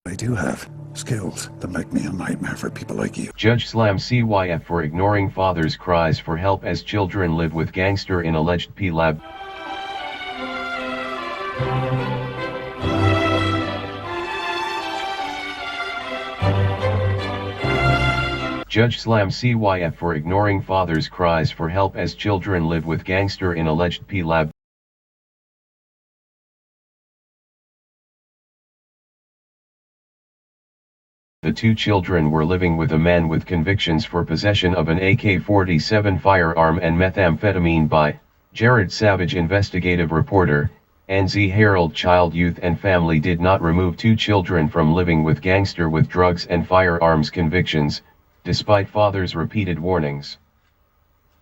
I do have skills that make me a nightmare for people like you. Judge slams CYF for ignoring father's cries for help as children live with gangster in alleged P-Lab. Judge slams CYF for ignoring father's cries for help as children live with gangster in alleged P-Lab. The two children were living with a man with convictions for possession of an AK-47 firearm and methamphetamine by Jared Savage. Investigative reporter, NZ Herald. Child, Youth and Family did not remove two children from living with gangster with drugs and firearms convictions, despite father's repeated warnings.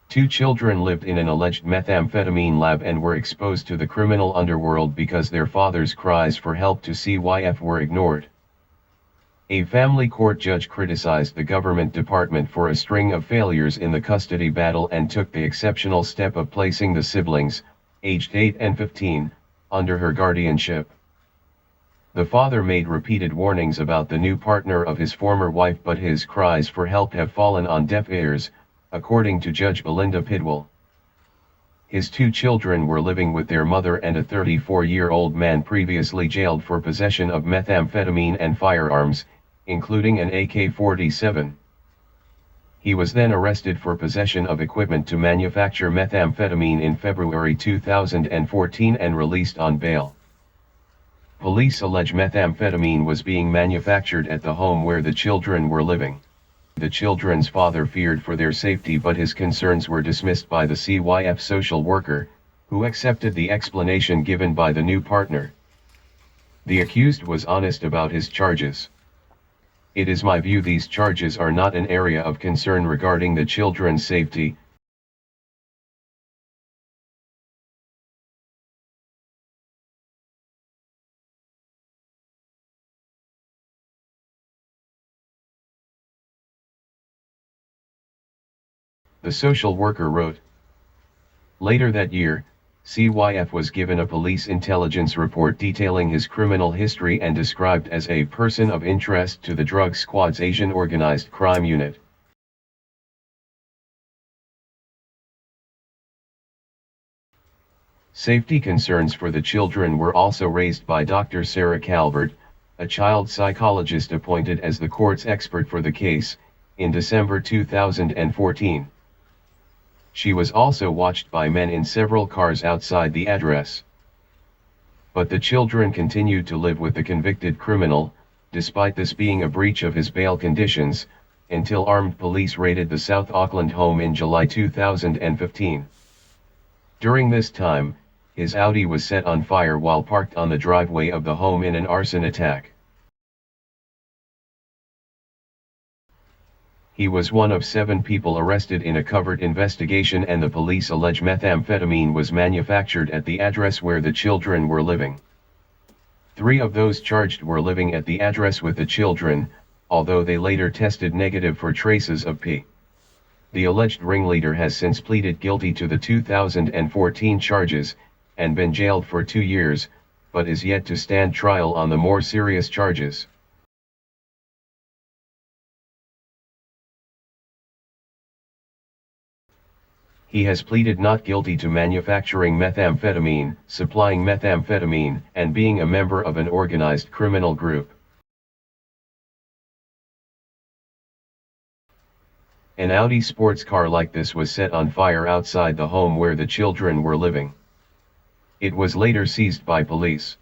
Two children lived in an alleged methamphetamine lab and were exposed to the criminal underworld because their father's cries for help to CYF were ignored. A family court judge criticized the government department for a string of failures in the custody battle and took the exceptional step of placing the siblings, aged 8 and 15, under her guardianship. The father made repeated warnings about the new partner of his former wife, but his cries for help have fallen on deaf ears, according to Judge Belinda Pidwell. His two children were living with their mother and a 34-year-old man previously jailed for possession of methamphetamine and firearms, including an AK-47. He was then arrested for possession of equipment to manufacture methamphetamine in February 2014 and released on bail. Police allege methamphetamine was being manufactured at the home where the children were living. The children's father feared for their safety, but his concerns were dismissed by the CYF social worker, who accepted the explanation given by the new partner. The accused was honest about his charges. "It is my view these charges are not an area of concern regarding the children's safety." The social worker wrote. Later that year, CYF was given a police intelligence report detailing his criminal history and described as a person of interest to the drug squad's Asian organized crime unit. Safety concerns for the children were also raised by Dr. Sarah Calvert, a child psychologist appointed as the court's expert for the case, in December 2014. She was also watched by men in several cars outside the address. But the children continued to live with the convicted criminal, despite this being a breach of his bail conditions, until armed police raided the South Auckland home in July 2015. During this time, his Audi was set on fire while parked on the driveway of the home in an arson attack. He was one of 7 people arrested in a covert investigation, and the police allege methamphetamine was manufactured at the address where the children were living. 3 of those charged were living at the address with the children, although they later tested negative for traces of P. The alleged ringleader has since pleaded guilty to the 2014 charges, and been jailed for 2 years, but is yet to stand trial on the more serious charges. He has pleaded not guilty to manufacturing methamphetamine, supplying methamphetamine, and being a member of an organized criminal group. An Audi sports car like this was set on fire outside the home where the children were living. It was later seized by police.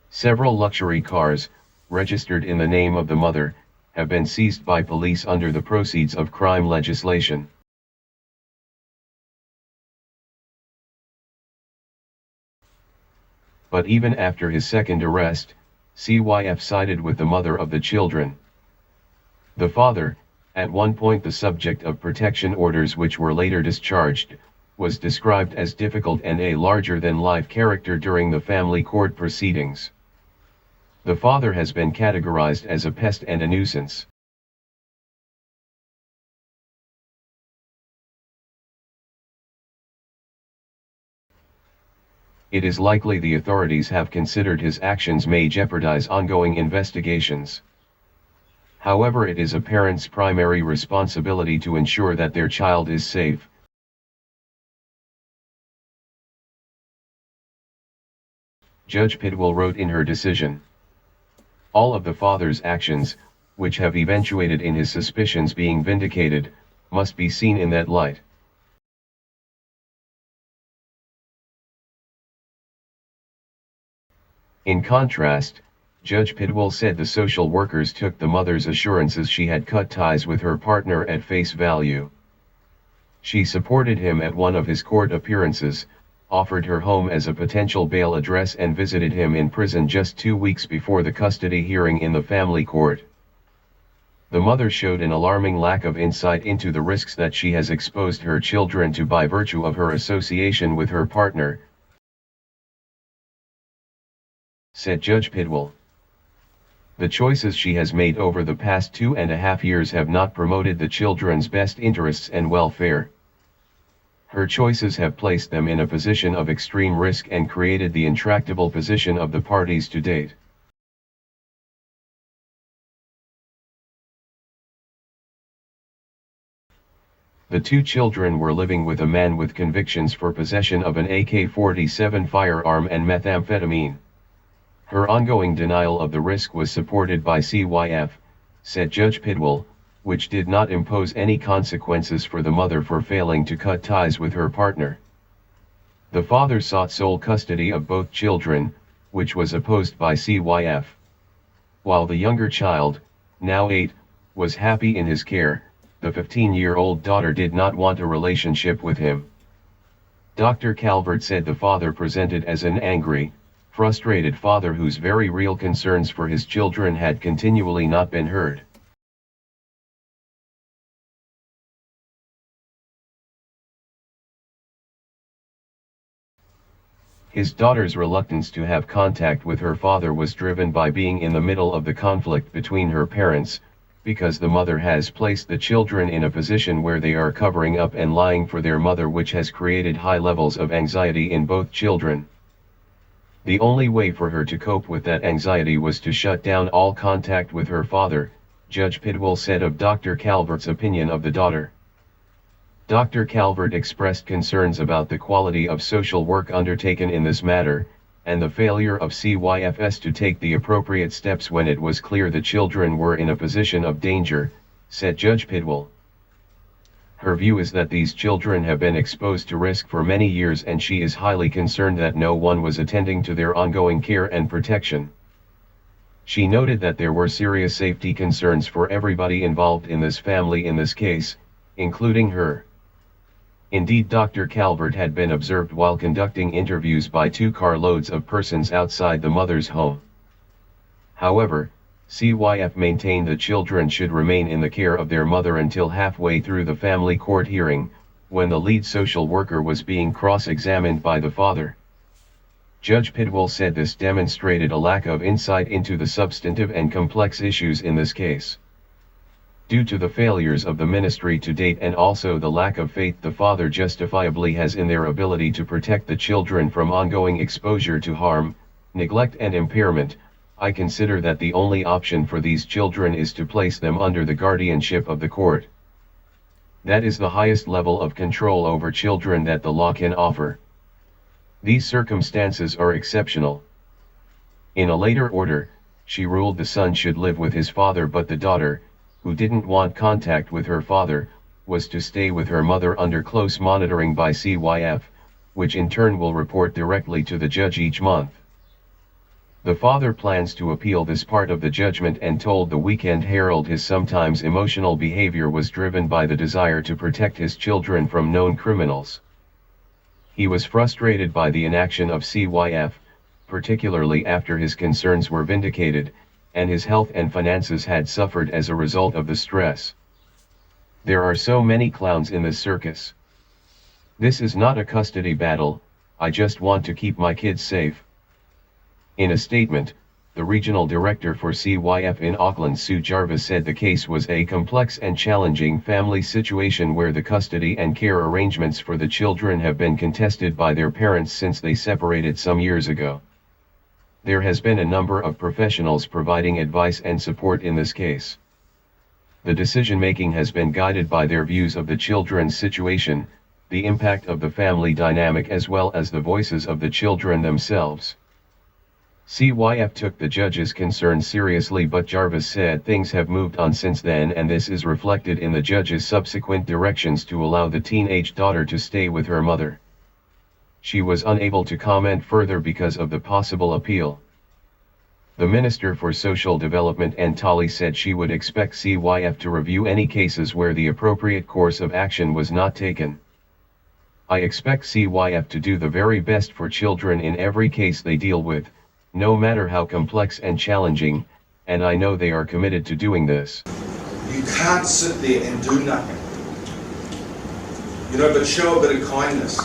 Several luxury cars, registered in the name of the mother, have been seized by police under the proceeds of crime legislation. But even after his second arrest, CYF sided with the mother of the children. The father, at one point the subject of protection orders which were later discharged, was described as difficult and a larger-than-life character during the family court proceedings. The father has been categorized as a pest and a nuisance. it is likely the authorities have considered his actions may jeopardize ongoing investigations. However, it is a parent's primary responsibility to ensure that their child is safe. Judge Pidwell wrote in her decision. All of the father's actions, which have eventuated in his suspicions being vindicated, must be seen in that light. In contrast, Judge Pidwell said the social workers took the mother's assurances she had cut ties with her partner at face value. She supported him at one of his court appearances, offered her home as a potential bail address and visited him in prison just 2 weeks before the custody hearing in the family court. The mother showed an alarming lack of insight into the risks that she has exposed her children to by virtue of her association with her partner, said Judge Pidwell. The choices she has made over the past 2.5 years have not promoted the children's best interests and welfare. Her choices have placed them in a position of extreme risk and created the intractable position of the parties to date. The 2 children were living with a man with convictions for possession of an AK-47 firearm and methamphetamine. Her ongoing denial of the risk was supported by CYF, said Judge Pidwell, which did not impose any consequences for the mother for failing to cut ties with her partner. The father sought sole custody of both children, which was opposed by CYF. While the younger child, now 8, was happy in his care, the 15-year-old daughter did not want a relationship with him. Dr. Calvert said the father presented as an angry, frustrated father whose very real concerns for his children had continually not been heard. His daughter's reluctance to have contact with her father was driven by being in the middle of the conflict between her parents, because the mother has placed the children in a position where they are covering up and lying for their mother, which has created high levels of anxiety in both children. The only way for her to cope with that anxiety was to shut down all contact with her father, Judge Pidwell said of Dr. Calvert's opinion of the daughter. Dr. Calvert expressed concerns about the quality of social work undertaken in this matter, and the failure of CYFS to take the appropriate steps when it was clear the children were in a position of danger, said Judge Pidwell. Her view is that these children have been exposed to risk for many years, and she is highly concerned that no one was attending to their ongoing care and protection. She noted that there were serious safety concerns for everybody involved in this family in this case, including her. Indeed, Dr. Calvert had been observed while conducting interviews by 2 carloads of persons outside the mother's home. However, CYF maintained the children should remain in the care of their mother until halfway through the family court hearing, when the lead social worker was being cross-examined by the father. Judge Pidwell said this demonstrated a lack of insight into the substantive and complex issues in this case. Due to the failures of the ministry to date and also the lack of faith the father justifiably has in their ability to protect the children from ongoing exposure to harm, neglect and impairment, I consider that the only option for these children is to place them under the guardianship of the court. That is the highest level of control over children that the law can offer. These circumstances are exceptional. In a later order, she ruled the son should live with his father, but the daughter, who didn't want contact with her father, was to stay with her mother under close monitoring by CYF, which in turn will report directly to the judge each month. The father plans to appeal this part of the judgment and told the Weekend Herald his sometimes emotional behavior was driven by the desire to protect his children from known criminals. He was frustrated by the inaction of CYF, particularly after his concerns were vindicated, and his health and finances had suffered as a result of the stress. There are so many clowns in this circus. This is not a custody battle, I just want to keep my kids safe. In a statement, The regional director for CYF in Auckland, Sue Jarvis, said the case was a complex and challenging family situation where the custody and care arrangements for the children have been contested by their parents since they separated some years ago. There has been a number of professionals providing advice and support in this case. The decision-making has been guided by their views of the children's situation, the impact of the family dynamic, as well as the voices of the children themselves. CYF took the judge's concerns seriously, but Jarvis said things have moved on since then, and this is reflected in the judge's subsequent directions to allow the teenage daughter to stay with her mother. She was unable to comment further because of the possible appeal. The Minister for Social Development, Antali, said she would expect CYF to review any cases where the appropriate course of action was not taken. I expect CYF to do the very best for children in every case they deal with, no matter how complex and challenging, and I know they are committed to doing this. You can't sit there and do nothing. But show a bit of kindness.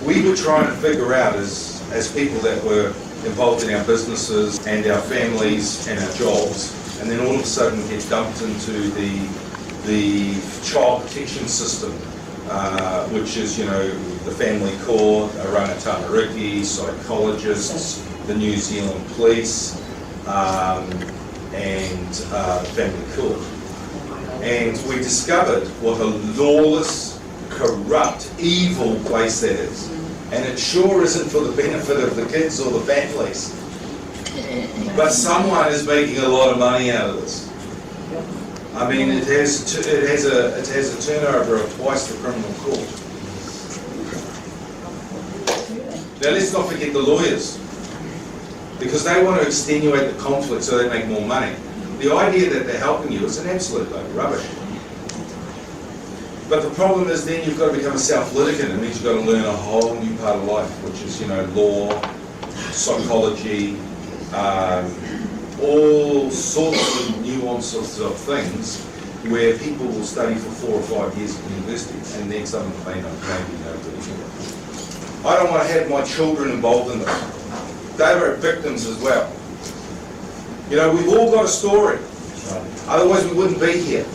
We were trying to figure out as people that were involved in our businesses and our families and our jobs, and then all of a sudden get dumped into the child protection system, which is, the family court, Oranga Tamariki, psychologists, the New Zealand police, and the family court. And we discovered what a lawless, corrupt, evil place that is. And it sure isn't for the benefit of the kids or the families. But someone is making a lot of money out of this. I mean, it has a turnover of twice the criminal court. Now let's not forget the lawyers, because they want to extenuate the conflict so they make more money. The idea that they're helping you is an absolute load of rubbish. But the problem is then you've got to become a self-litigant. It means you've got to learn a whole new part of life, which is, law, psychology, all sorts of nuances of things where people will study for 4 or 5 years at university and then suddenly maybe know pretty. I don't want to have my children involved in this. They were victims as well. We've all got a story. Otherwise we wouldn't be here.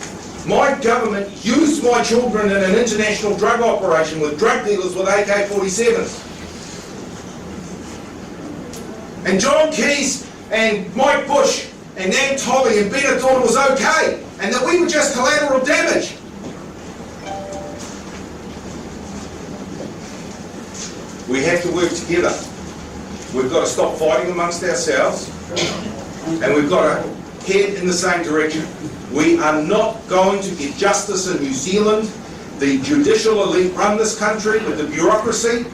My government used my children in an international drug operation with drug dealers with AK-47s. And John Keys and Mike Bush and Nan Tolley and Bennett thought it was okay, and that we were just collateral damage. We have to work together. We've got to stop fighting amongst ourselves, and we've got to head in the same direction. We are not going to get justice in New Zealand. The judicial elite run this country with the bureaucracy,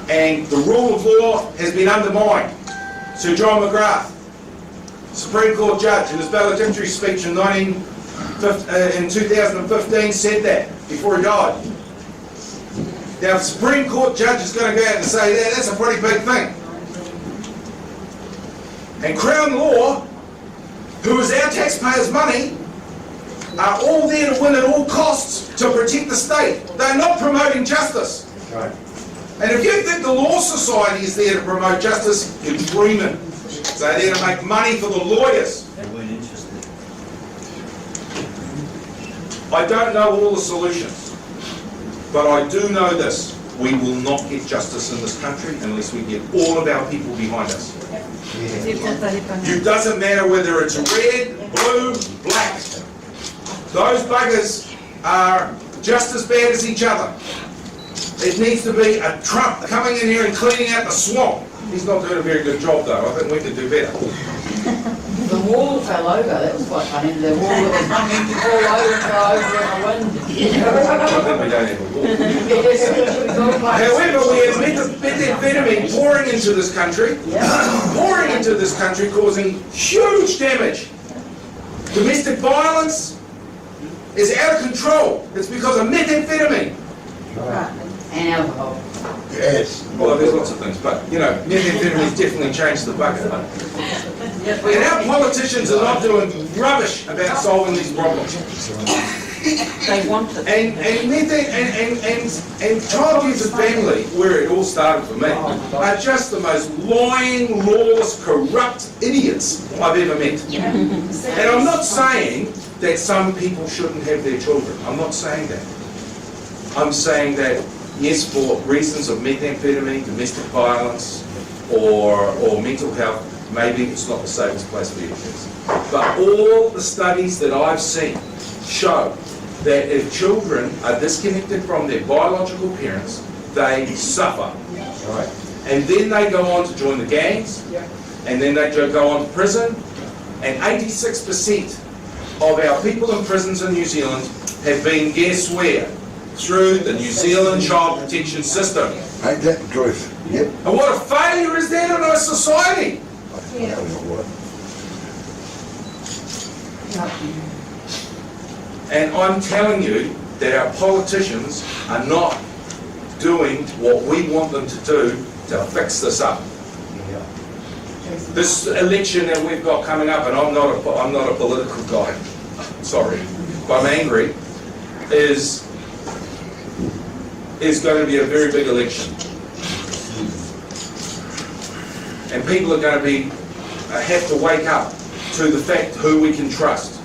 and the rule of law has been undermined. Sir John McGrath, Supreme Court judge, in his valedictory speech in 2015 said that before he died. Now, if the Supreme Court judge is going to go out and say that, that's a pretty big thing. And Crown Law, who is our taxpayers' money, are all there to win at all costs to protect the state. They're not promoting justice. Right. And if you think the Law Society is there to promote justice, you're dreaming. They're there to make money for the lawyers. They weren't interested. I don't know all the solutions, but I do know this. We will not get justice in this country unless we get all of our people behind us. It doesn't matter whether it's red, blue, black. Those buggers are just as bad as each other. It needs to be a Trump coming in here and cleaning out the swamp. He's not doing a very good job though. I think we could do better. The wall fell over, that was quite funny. The wall that was coming to fall over and fell over in the wind. I think we don't have a wall. However, we have methamphetamine pouring into this country, causing huge damage. Domestic violence is out of control. It's because of methamphetamine. Right. And alcohol. Yes. Well, there's lots of things, but methamphetamine's definitely changed the bucket. And our politicians are not doing rubbish about solving these problems. They want it. And child youth and family, where it all started for me, are just the most lying, lawless, corrupt idiots I've ever met. And I'm not saying that some people shouldn't have their children. I'm not saying that. I'm saying that, yes, for reasons of methamphetamine, domestic violence, or mental health, maybe it's not the safest place for your kids. But all the studies that I've seen show that if children are disconnected from their biological parents, they suffer. Right. And then they go on to join the gangs, and then they go on to prison, and 86% of our people in prisons in New Zealand have been, guess where? Through the New Zealand Child Protection System. Ain't that the truth? Yep. And what a failure is that in our society? Yeah. And I'm telling you that our politicians are not doing what we want them to do to fix this up. This election that we've got coming up, and I'm not a political guy, sorry, but I'm angry, is going to be a very big election. And people are going to have to wake up to the fact who we can trust.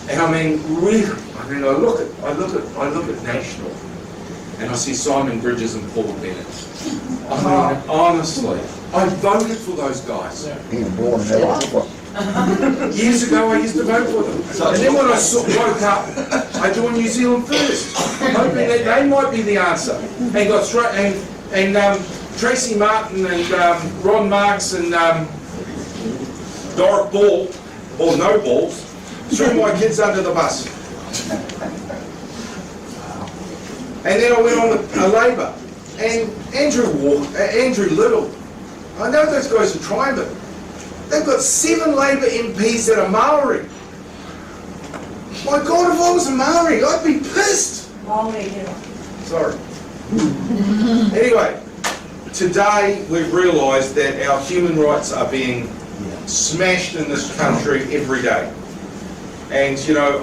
And I mean, really, I look at National, and I see Simon Bridges and Paul Bennett. I mean, honestly, I voted for those guys. He was born in that. Years ago, I used to vote for them. And then when I woke up, I joined New Zealand First, hoping that they might be the answer. And got straight, and Tracy Martin and Ron Marks and Doric Ball, or no balls, threw my kids under the bus. And then I went on to Labour. And Andrew Little, I know those guys are trying, but they've got 7 Labour MPs that are Maori. My God, if I was a Maori, I'd be pissed. Sorry. Anyway, today we've realised that our human rights are being smashed in this country every day. And you know,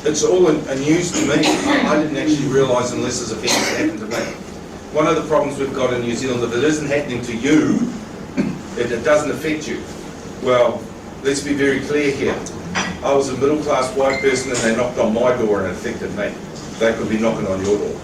it's all a news to me. I didn't actually realise unless there's events that happened to me. One of the problems we've got in New Zealand, if it isn't happening to you, if it doesn't affect you, well, let's be very clear here. I was a middle-class white person and they knocked on my door and it affected me. They could be knocking on your door.